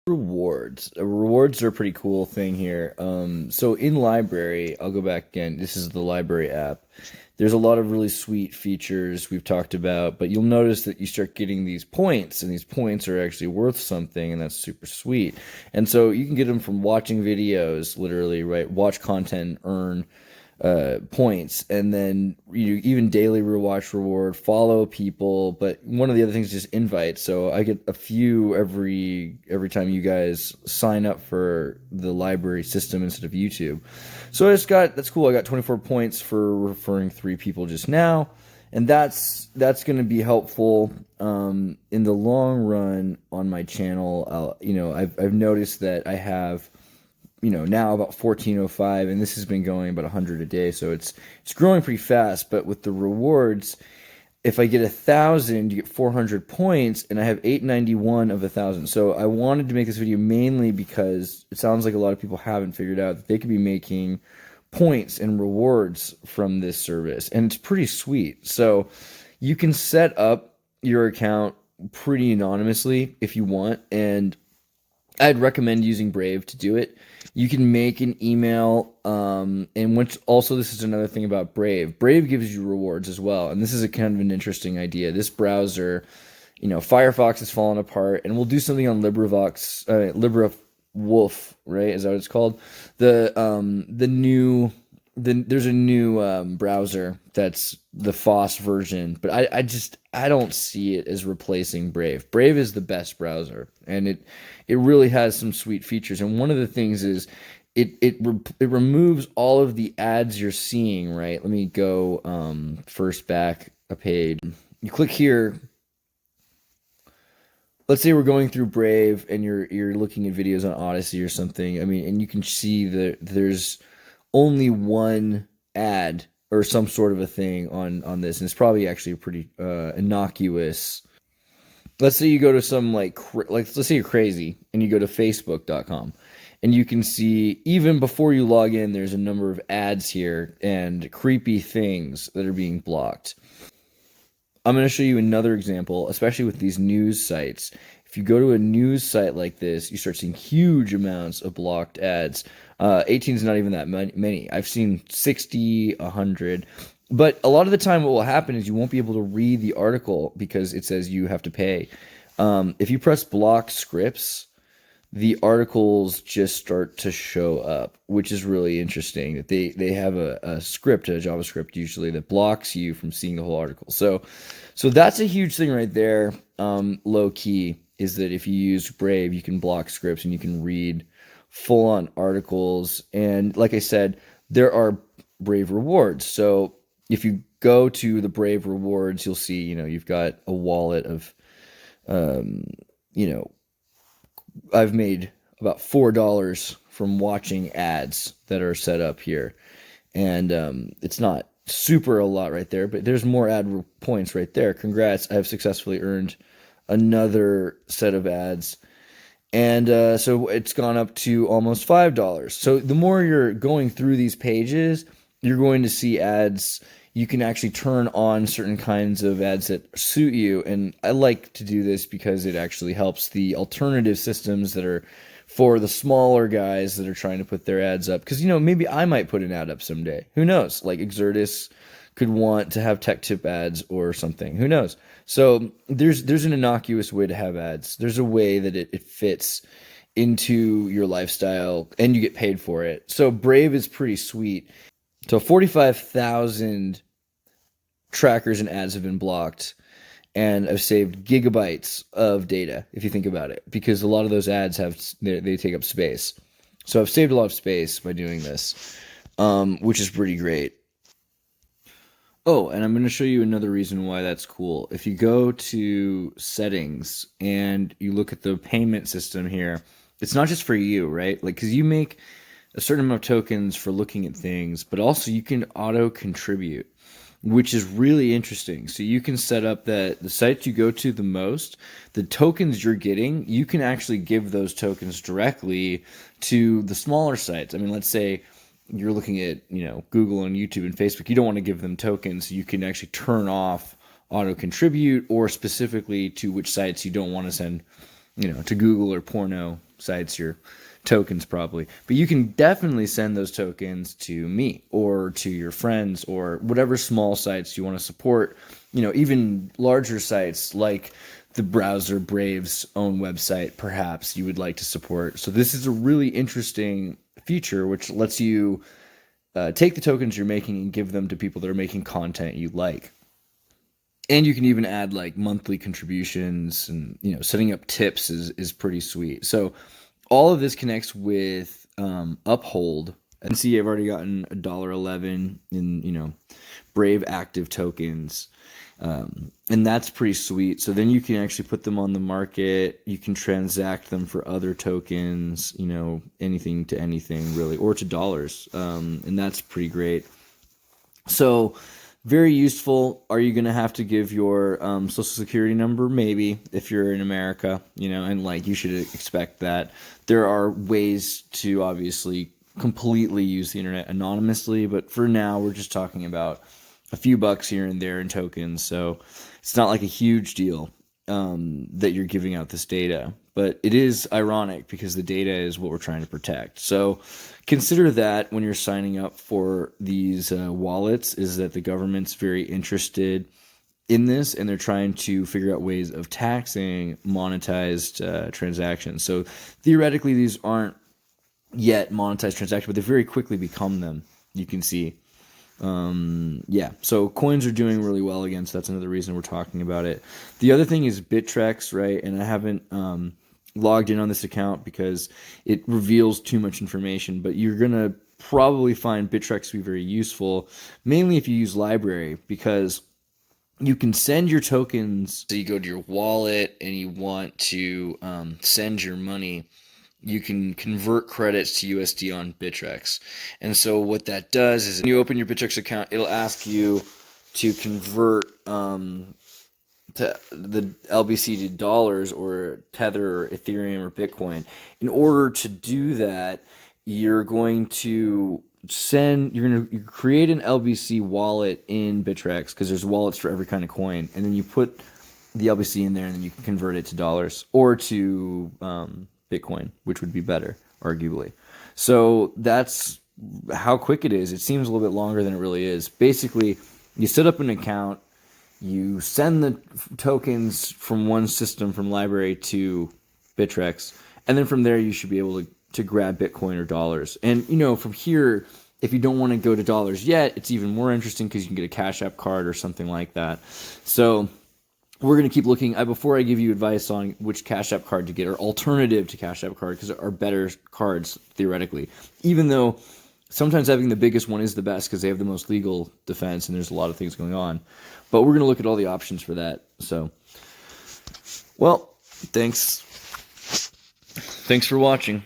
Rewards. Rewards are a pretty cool thing here. So in library, I'll go back again. This is the library app. There's a lot of really sweet features we've talked about, but you'll notice that you start getting these points, and these points are actually worth something, and that's super sweet. And so you can get them from watching videos, literally, right? Watch content, earn points, and then you even daily rewatch reward, follow people. But one of the other things is just invite. So I get a few every time you guys sign up for the library system instead of YouTube. So that's cool. I got 24 points for referring 3 people just now, and that's going to be helpful in the long run on my channel. I've noticed that I have now about 1405, and this has been going about 100 a day, so it's growing pretty fast. But with the rewards, if I get 1,000, you get 400 points, and I have 891 of 1,000. So I wanted to make this video mainly because it sounds like a lot of people haven't figured out that they could be making points and rewards from this service, and it's pretty sweet. So you can set up your account pretty anonymously if you want, and I'd recommend using Brave to do it. You can make an email, and this is another thing about Brave. Brave gives you rewards as well, and this is a kind of an interesting idea. This browser, Firefox has fallen apart, and we'll do something on LibriVolf, right? Is that what it's called? There's a new browser that's the FOSS version, but I don't see it as replacing Brave. Brave is the best browser, and it really has some sweet features. And one of the things is it removes all of the ads you're seeing, right? Let me go first back a page. You click here. Let's say we're going through Brave and you're looking at videos on Odyssey or something. I mean, and you can see that there's only one ad or some sort of a thing on this, and it's probably actually a pretty innocuous. Let's say you go to some let's say you're crazy and you go to facebook.com, and you can see even before you log in, there's a number of ads here and creepy things that are being blocked. I'm going to show you another example, especially with these news sites. If you go to a news site like this, you start seeing huge amounts of blocked ads. 18 is not even that many. I've seen 60, 100. But a lot of the time what will happen is you won't be able to read the article because it says you have to pay. If you press block scripts, the articles just start to show up, which is really interesting. That they have a script, a JavaScript usually, that blocks you from seeing the whole article. So that's a huge thing right there. Low key is that if you use Brave, you can block scripts and you can read full-on articles. And like I said, there are Brave rewards. So if you go to the Brave rewards, you'll see, you've got a wallet of, I've made about $4 from watching ads that are set up here. And it's not super a lot right there, but there's more ad points right there. Congrats, I have successfully earned another set of ads. And so it's gone up to almost $5. So the more you're going through these pages, you're going to see ads. You can actually turn on certain kinds of ads that suit you. And I like to do this because it actually helps the alternative systems that are for the smaller guys that are trying to put their ads up. Because, maybe I might put an ad up someday. Who knows? Like Exertis could want to have tech tip ads or something. Who knows? So there's an innocuous way to have ads. There's a way that it fits into your lifestyle and you get paid for it. So Brave is pretty sweet. So 45,000 trackers and ads have been blocked, and I've saved gigabytes of data, if you think about it, because a lot of those ads they take up space. So I've saved a lot of space by doing this, which is pretty great. Oh, and I'm going to show you another reason why that's cool. If you go to settings and you look at the payment system here, it's not just for you, right? Because you make a certain amount of tokens for looking at things, but also you can auto contribute, which is really interesting. So you can set up that the sites you go to the most, the tokens you're getting, you can actually give those tokens directly to the smaller sites. I mean, let's say you're looking at, Google and YouTube and Facebook. You don't want to give them tokens. You can actually turn off auto contribute, or specifically to which sites you don't want to send to Google or porno sites your tokens probably. But you can definitely send those tokens to me or to your friends or whatever small sites you want to support. Even larger sites like the browser Brave's own website, perhaps you would like to support. So this is a really interesting feature which lets you take the tokens you're making and give them to people that are making content you like. And you can even add like monthly contributions, and setting up tips is pretty sweet. So all of this connects with Uphold. And see, I've already gotten $1.11 in Brave active tokens, and that's pretty sweet. So then you can actually put them on the market. You can transact them for other tokens, anything to anything really, or to dollars, and that's pretty great. So very useful. Are you going to have to give your social security number? Maybe, if you're in America, and like you should expect that. There are ways to obviously completely use the internet anonymously, but for now we're just talking about a few bucks here and there in tokens. So it's not like a huge deal that you're giving out this data, but it is ironic because the data is what we're trying to protect. So consider that when you're signing up for these wallets, is that the government's very interested in this, and they're trying to figure out ways of taxing monetized transactions. So theoretically, these aren't yet monetized transactions, but they very quickly become them. You can see. So coins are doing really well again, so that's another reason we're talking about it. The other thing is Bittrex, right? And I haven't logged in on this account because it reveals too much information, but you're going to probably find Bittrex to be very useful, mainly if you use LBRY, because you can send your tokens. So you go to your wallet and you want to send your money. You can convert credits to USD on Bittrex. And so what that does is when you open your Bittrex account, it'll ask you to convert to the LBC to dollars or Tether or Ethereum or Bitcoin. In order to do that, you're going to create an LBC wallet in Bittrex, because there's wallets for every kind of coin, and then you put the LBC in there, and then you can convert it to dollars or to Bitcoin, which would be better, arguably. So that's how quick it is. It seems a little bit longer than it really is. Basically, you set up an account, you send the tokens from one system, from LBRY to Bittrex, and then from there you should be able to grab Bitcoin or dollars. And from here, if you don't want to go to dollars yet, it's even more interesting because you can get a Cash App card or something like that. So we're going to keep looking. Before I give you advice on which Cash App card to get or alternative to Cash App card, because there are better cards theoretically, even though sometimes having the biggest one is the best because they have the most legal defense and there's a lot of things going on. But we're going to look at all the options for that. So, well, thanks for watching.